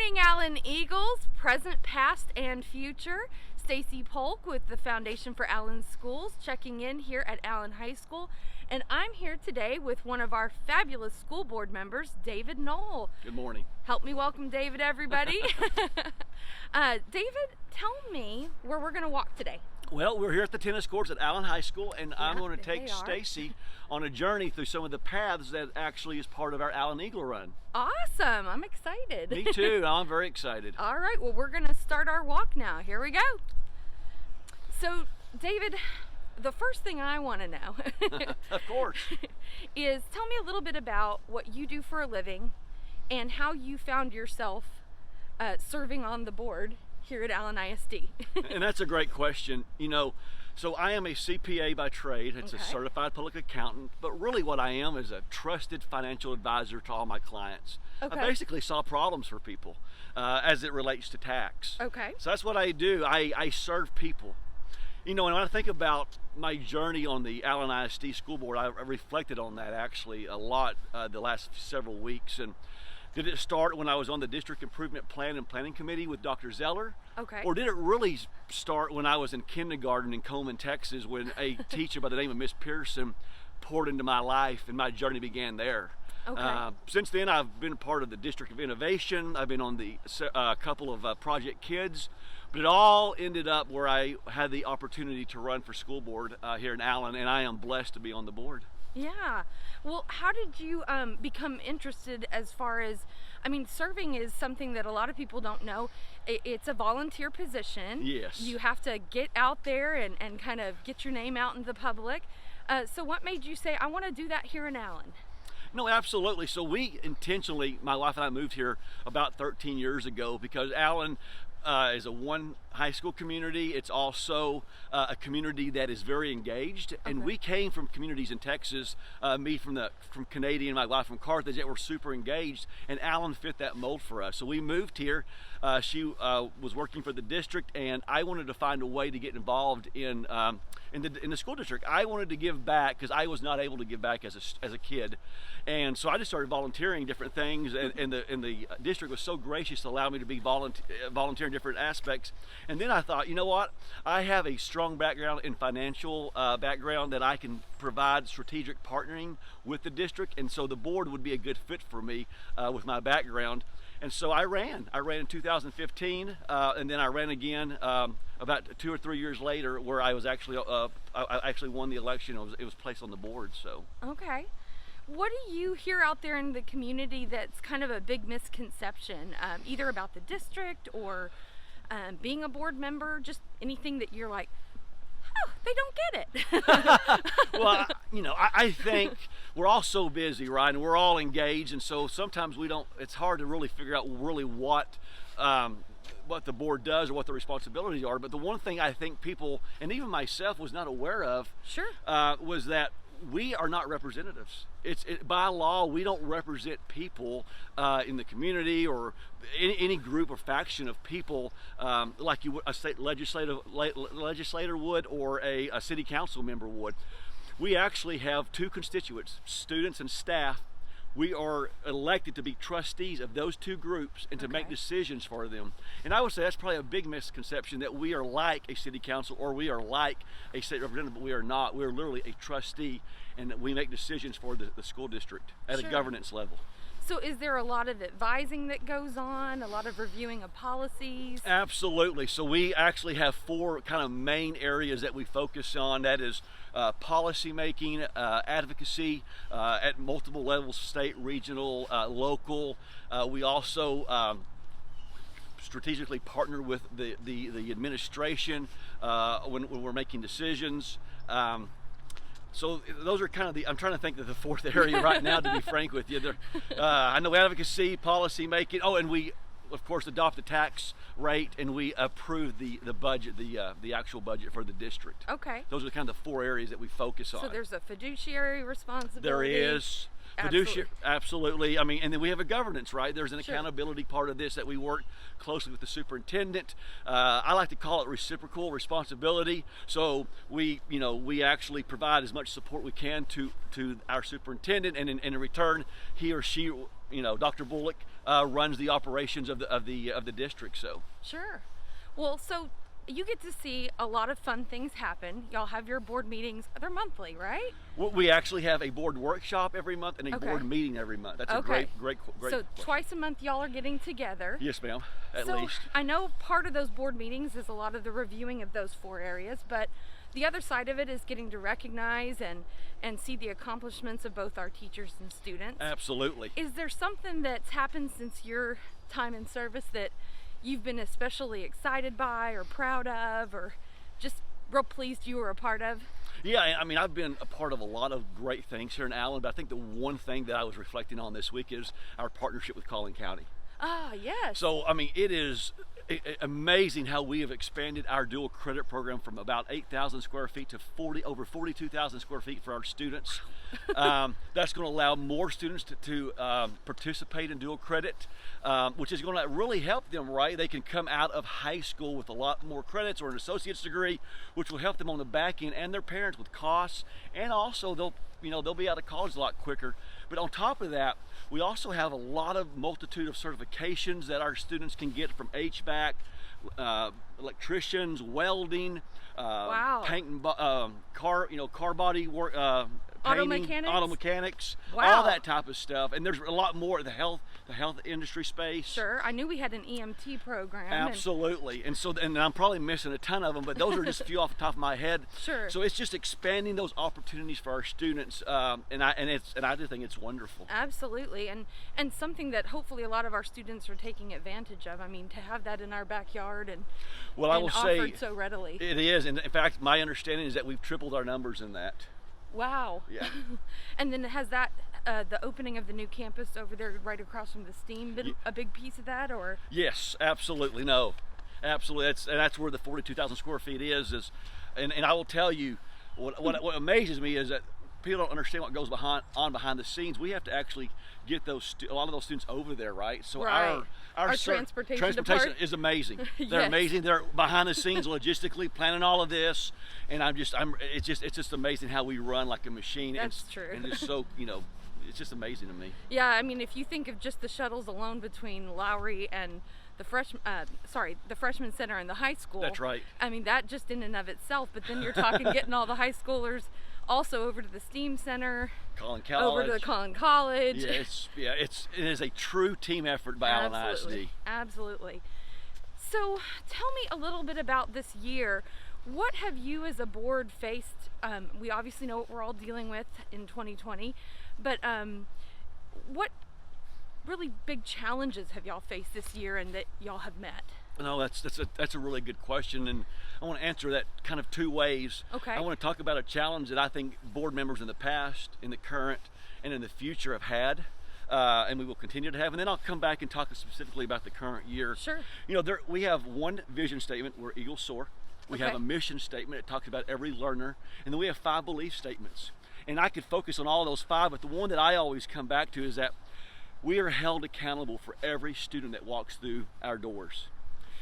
morning, Allen Eagles, present, past, and future. Stacy Polk with the Foundation for Allen Schools checking in here at Allen High School. And I'm here today with one of our fabulous school board members, David Noll. Good morning. Help me welcome David, everybody. David, tell me where we're going to walk today. Well, we're here at the tennis courts at Allen High School, and I'm going to take Stacy on a journey through some of the paths that actually is part of our Allen Eagle Run. Awesome. I'm excited. Me too. I'm very excited. All right. Well, we're going to start our walk now. Here we go. So, David, the first thing I want to know of course, is tell me a little bit about what you do for a living and how you found yourself serving on the board here at Allen ISD. And that's a great question. You know, so I am a CPA by trade. It's a certified public accountant, but really what I am is a trusted financial advisor to all my clients. I basically solve problems for people as it relates to tax. So that's what I do. I serve people. You know, and when I think about my journey on the Allen ISD school board, I reflected on that actually a lot the last several weeks. And did it start when I was on the District Improvement Plan and Planning Committee with Dr. Zeller? Or did it really start when I was in kindergarten in Coleman, Texas, when a teacher by the name of Miss Pearson poured into my life and my journey began there? Since then, I've been part of the District of Innovation. I've been on the couple of Project Kids, but it all ended up where I had the opportunity to run for school board here in Allen, and I am blessed to be on the board. Yeah. Well, how did you become interested as far as, I mean, serving is something that a lot of people don't know. It's a volunteer position. Yes. You have to get out there and kind of get your name out in the public. So what made you say, I want to do that here in Allen? No, absolutely. So we intentionally, my wife and I moved here about 13 years ago because Allen is a one high school community. It's also a community that is very engaged, and we came from communities in Texas, me from Canadian, my wife from Carthage, that were super engaged, and Allen fit that mold for us. So we moved here. She was working for the district, and I wanted to find a way to get involved in the school district. I wanted to give back because I was not able to give back as a kid, and so I just started volunteering different things, and the district was so gracious to allow me to be volunteer in different aspects. And then I thought, you know what? I have a strong background in financial background that I can provide strategic partnering with the district, and so the board would be a good fit for me with my background. And so I ran in 2015, and then I ran again about 2 or 3 years later, where I was actually I actually won the election. It was placed on the board. So what do you hear out there in the community that's kind of a big misconception, either about the district or being a board member, just anything that you're like, oh, they don't get it? Well, you know, I think we're all so busy, right? And we're all engaged, and so sometimes it's hard to really figure out really what the board does or what the responsibilities are. But the one thing I think people, and even myself, was not aware of was that we are not representatives. By law, we don't represent people in the community or any group or faction of people like a state legislator would or a city council member would. We actually have two constituents, students and staff. We are elected to be trustees of those two groups and to make decisions for them. And I would say that's probably a big misconception, that we are like a city council or we are like a state representative, but we are not. We're literally a trustee, and we make decisions for the school district at a governance level. So is there a lot of advising that goes on, a lot of reviewing of policies? Absolutely. So we actually have 4 kind of main areas that we focus on. That is policy making, advocacy at multiple levels, state, regional, local. We also strategically partner with the administration when we're making decisions. So those are kind of I'm trying to think of the 4th area right now, to be frank with you. I know advocacy, policy making. Oh, and we, of course, adopt the tax rate, and we approve the budget, the actual budget for the district. Those are kind of the 4 areas that we focus on. So there's a fiduciary responsibility. There is. Fiduciary, absolutely. I mean, and then we have a governance, right? There's an Sure. accountability part of this that we work closely with the superintendent. I like to call it reciprocal responsibility. So we actually provide as much support we can to our superintendent, and in return, he or she, Dr. Bullock, runs the operations of the district. So Sure. Well, so you get to see a lot of fun things happen. Y'all have your board meetings. They're monthly, right? we actually have a board workshop every month and a Okay. board meeting every month. That's a Okay. great. So question. twice a month y'all are getting together. Yes, ma'am. At So least. I know part of those board meetings is a lot of the reviewing of those 4 areas, but the other side of it is getting to recognize and see the accomplishments of both our teachers and students. Absolutely. Is there something that's happened since your time in service that you've been especially excited by or proud of, or just real pleased you were a part of? Yeah, I mean, I've been a part of a lot of great things here in Allen, but I think the one thing that I was reflecting on this week is our partnership with Collin County. Ah, yes. So, I mean, it is amazing how we have expanded our dual credit program from about 8,000 square feet to over 42,000 square feet for our students. That's going to allow more students to participate in dual credit, which is going to really help them, right? They can come out of high school with a lot more credits or an associate's degree, which will help them on the back end and their parents with costs, and also they'll be out of college a lot quicker. But on top of that, we also have a lot of multitude of certifications that our students can get from HVAC, electricians, welding, Wow. paint and car body work, painting, auto mechanics, Wow. all that type of stuff. And there's a lot more the health industry space. Sure. I knew we had an EMT program. Absolutely. And I'm probably missing a ton of them, but those are just a few off the top of my head. Sure. So it's just expanding those opportunities for our students, and I do think it's wonderful. Absolutely, and something that hopefully a lot of our students are taking advantage of. I mean, to have that in our backyard and Well, I will say offered so readily. it is, and in fact, my understanding is that we've tripled our numbers in that. Wow. Yeah. And then has that the opening of the new campus over there right across from the STEAM been a big piece of that, or? Yes, absolutely. No, absolutely. That's where the 42,000 square feet is, and I will tell you, what amazes me is that people don't understand what goes behind the scenes. We have to actually get a lot of those students over there, right? So Right. Our transportation department is amazing. They're Yes. amazing. They're behind the scenes logistically planning all of this, and it's just amazing how we run like a machine. That's true. And just so it's just amazing to me. Yeah, I mean, if you think of just the shuttles alone between Lowry and the freshman center and the high school. That's right. I mean, that just in and of itself. But then you're talking getting all the high schoolers also over to the STEAM center, Collin College. over to the Collin College. Yeah, it is a true team effort by Allen ISD. Absolutely. So tell me a little bit about this year. What have you as a board faced? We obviously know what we're all dealing with in 2020, but what really big challenges have y'all faced this year and that y'all have met? No, that's a really good question, and I want to answer that kind of two ways. Okay. I want to talk about a challenge that I think board members in the past, in the current, and in the future have had, and we will continue to have. And then I'll come back and talk specifically about the current year. Sure. We have one vision statement where Eagles soar. We have Okay. a mission statement that talks about every learner, and then we have 5 belief statements. And I could focus on all those 5, but the one that I always come back to is that we are held accountable for every student that walks through our doors.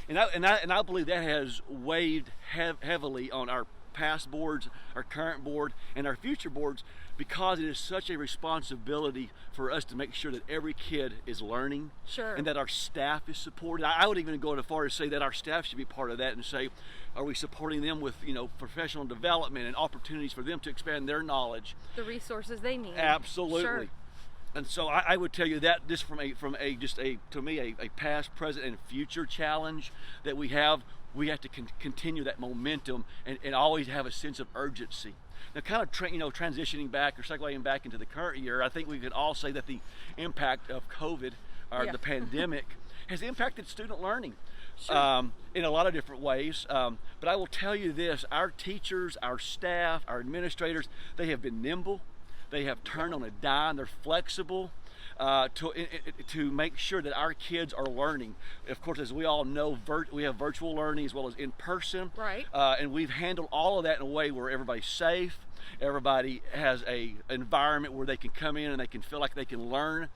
And I believe that has weighed heavily on our past boards, our current board, and our future boards, because it is such a responsibility for us to make sure that every kid is learning. Sure. And that our staff is supported. I would even go as far as say that our staff should be part of that, and say, are we supporting them with professional development and opportunities for them to expand their knowledge? The resources they need. Absolutely. Sure. And so I would tell you that just from a past, present, and future challenge that we have to continue that momentum and always have a sense of urgency. Now, kind of transitioning back or segueing back into the current year, I think we could all say that the impact of COVID or the pandemic has impacted student learning. Sure. In a lot of different ways. But I will tell you this, our teachers, our staff, our administrators, they have been nimble. They have turned on a dime. They're flexible. to make sure that our kids are learning. Of course, as we all know, we have virtual learning as well as in person. Right. And we've handled all of that in a way where everybody's safe, everybody has a environment where they can come in and they can feel like they can learn.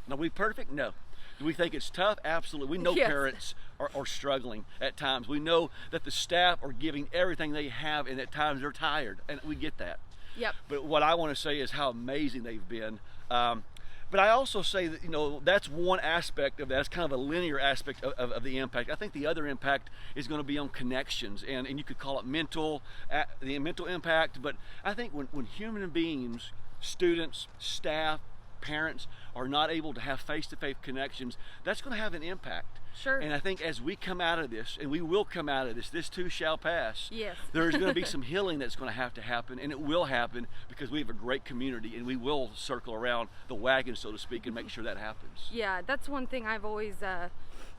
Now, are we perfect? No. Do we think it's tough? Absolutely. We know Yes. parents are struggling at times. We know that the staff are giving everything they have, and at times they're tired, and we get that. Yep. But what I want to say is how amazing they've been. But I also say that, that's one aspect of that. It's kind of a linear aspect of the impact. I think the other impact is going to be on connections, and you could call it the mental impact. But I think when human beings, students, staff, parents are not able to have face-to-face connections, that's going to have an impact. Sure. And I think as we come out of this, and we will come out of this too shall pass. Yes. There's going to be some healing that's going to happen, and it will happen because we have a great community, and we will circle around the wagon, so to speak, and make sure that happens. Yeah, that's one thing I've always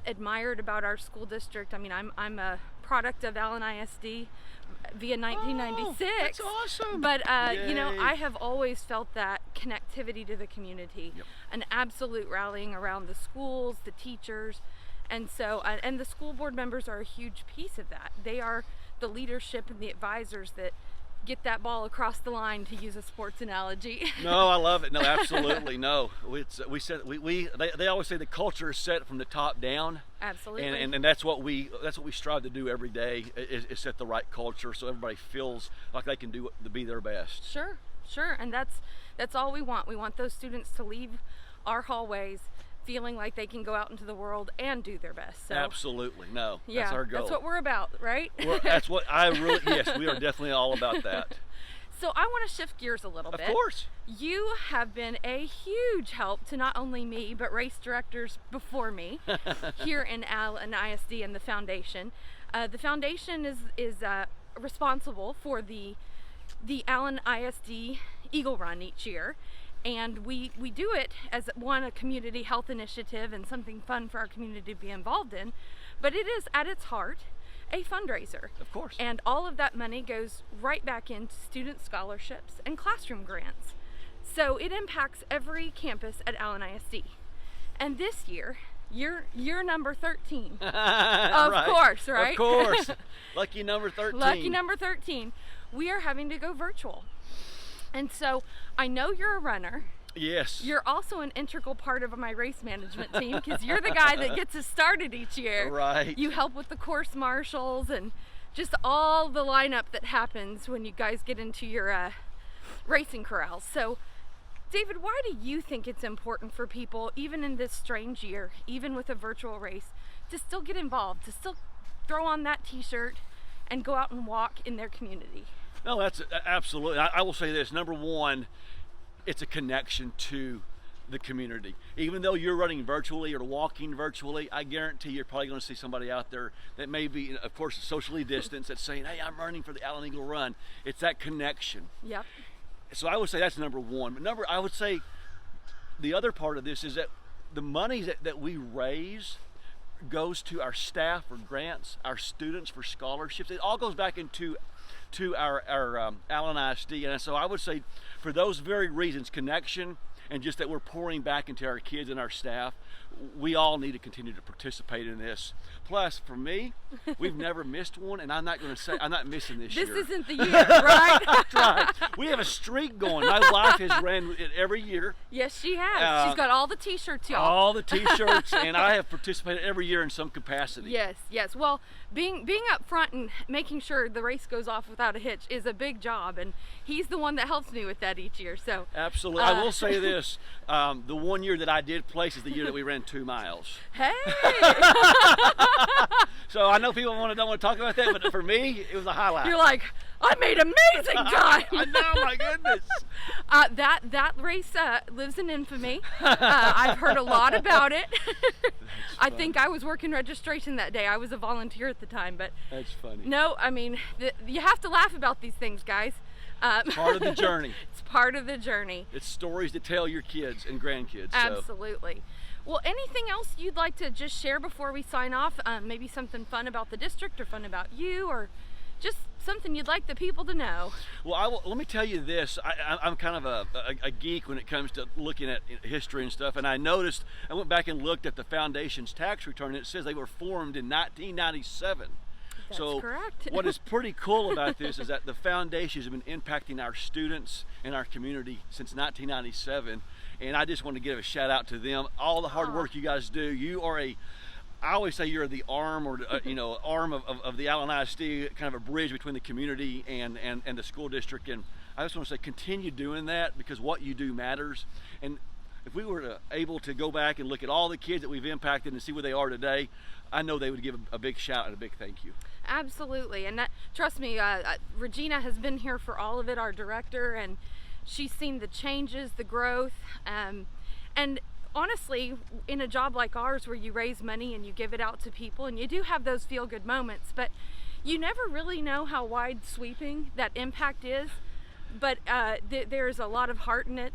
admired about our school district. I mean, I'm a product of Allen ISD via 1996. Oh, that's awesome. But Yay. I have always felt that connectivity to the community, Yep. an absolute rallying around the schools, the teachers, and so and the school board members are a huge piece of that. They are the leadership and the advisors that get that ball across the line, to use a sports analogy. No, I love it. No, absolutely. No, they always say the culture is set from the top down. Absolutely. And that's what we strive to do every day, is set the right culture so everybody feels like they can be their best. Sure, and that's all we want. We want those students to leave our hallways feeling like they can go out into the world and do their best. So, Absolutely. No, yeah, that's our goal. that's what we're about, right? That's what yes, we are definitely all about that. So I want to shift gears a little bit. Of course. You have been a huge help to not only me, but race directors before me here in Allen ISD and the foundation. The foundation is responsible for the Allen ISD Eagle Run each year. And we do it as a community health initiative and something fun for our community to be involved in. But it is at its heart a fundraiser. Of course. And all of that money goes right back into student scholarships and classroom grants. So it impacts every campus at Allen ISD. And this year, you're number 13. Of Right. course, right? Of course. Lucky number 13. Lucky number 13. We are having to go virtual. And so I know you're a runner. Yes. You're also an integral part of my race management team, because you're the guy that gets us started each year. Right. You help with the course marshals and just all the lineup that happens when you guys get into your racing corrals. So, David, why do you think it's important for people, even in this strange year, even with a virtual race, to still get involved, to still throw on that t-shirt and go out and walk in their community? No, that's absolutely. I will say this. Number one, it's a connection to the community. Even though you're running virtually or walking virtually, I guarantee you're probably going to see somebody out there that may be, of course, socially distanced, that's saying, hey, I'm running for the Allen Eagle Run. It's that connection. Yep. So I would say that's number one. But I would say the other part of this is that the money that we raise goes to our staff for grants, our students for scholarships. It all goes back into our Allen ISD. And so I would say, for those very reasons, connection, and just that we're pouring back into our kids and our staff, we all need to continue to participate in this. Plus, for me, we've never missed one, and I'm not going to say I'm not missing this year. This isn't the year, right? That's right. We have a streak going. My wife has ran it every year. Yes, she has. She's got all the t-shirts, y'all. All the t-shirts, and I have participated every year in some capacity. Yes. Well, being up front and making sure the race goes off without a hitch is a big job, and he's the one that helps me with that each year. So absolutely. I will say this: the one year that I did place is the year that we ran 2 miles. Hey. So I know people don't want to talk about that, but for me, it was a highlight. You're like, I made amazing time. I know, my goodness. That race lives in infamy. I've heard a lot about it. I think I was working registration that day. I was a volunteer at the time, but that's funny. No, I mean, you have to laugh about these things, guys. Part of the journey. It's part of the journey. It's stories to tell your kids and grandkids. Absolutely. Well, anything else you'd like to just share before we sign off? Maybe something fun about the district or fun about you, or just something you'd like the people to know. Well, let me tell you this. I'm kind of a geek when it comes to looking at history and stuff, and I went back and looked at the foundation's tax return, and it says they were formed in 1997. That's so correct. What is pretty cool about this is that the foundations have been impacting our students and our community since 1997, and I just want to give a shout out to them. All the hard work you guys do. You are I always say you're the arm or arm of the Allen ISD, kind of a bridge between the community and the school district. And I just want to say continue doing that, because what you do matters. And if we were able to go back and look at all the kids that we've impacted and see where they are today, I know they would give a big shout and a big thank you. Absolutely, and trust me, Regina has been here for all of it, our director, and she's seen the changes, the growth, and honestly, in a job like ours where you raise money and you give it out to people and you do have those feel-good moments, but you never really know how wide sweeping that impact is. But there's a lot of heart in it.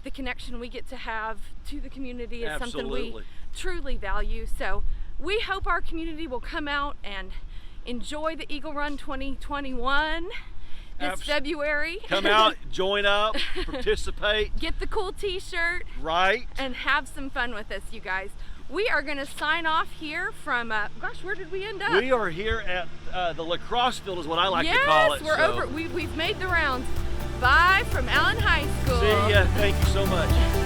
The connection we get to have to the community is something we truly value. So we hope our community will come out and enjoy the Eagle Run 2021 this February. Come out, join up, participate. Get the cool t-shirt. Right. And have some fun with us, you guys. We are going to sign off here from, gosh, where did we end up? We are here at the lacrosse field is what I like to call it. Yes, we're over. We've made the rounds. Bye from Allen High School. See ya. Thank you so much.